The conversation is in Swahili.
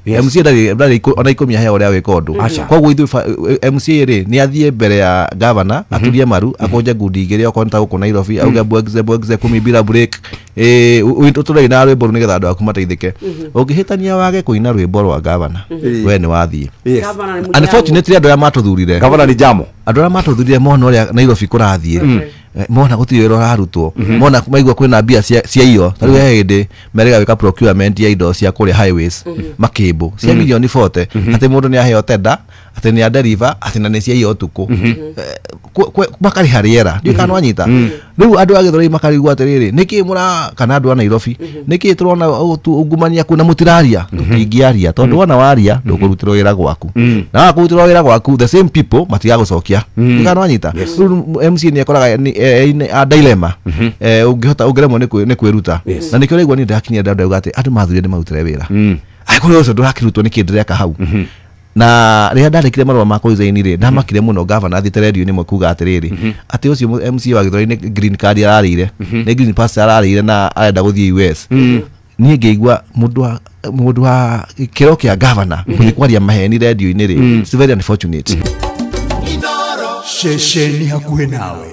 50 MCA ndari ona ikumi hea uria weka undu koguo ithu MCA ri ni athie mbere ya governor aturie maru akonje ngundi igiri okonta guku Nairobi auga bwegze kumi bila break ututore na rwimbo nigetha andu aku mateithike ungihitania wage kuina rwimbo rwa governor we ni wathie unfortunately andu aria matuthurire governor ni jamo andu aria matuthurire mona uria Nairobi kurathie mona gutire wira harutwo mona maigua kwina mbia cia iyo tari we hindi merega wika procurement ya indo cia kuri highways makimbo cia milioni 40 ati mundu ni aheo tenda ati ni deliver ati na ni cia iyo tuku makari hariera ndio kana wanyita riu andu agithori makarigwa atiriri niki mura kana andu a Nairobi niki turona ungumania kuna mutiraria tukingiaria tondu wona waria ndukurutirwo wira gwaku na wakurutirwo wira gwaku the same people matiga gucokia ndio kana wanyita MC ni akoraga a dilemma ungihota ungeremwo ni kwiruta na nikio rigwa ni ndakinyia ndandu ati andu mathurire ni marutire wira ai kuri ucio ndakirutwo ni kindireka hau na ria ndarikire marwa makwa izaini ri ndamakire muno governor athite radio ni mkuga atiriri ati ucio MC wa githori ni green card ararire ni green pass ararire na arenda guthie US ni ngeigua mundu wa kiro kia governor kulikwaria maheni radio ini ri it's very unfortunate Shesheni hakuhe nawe.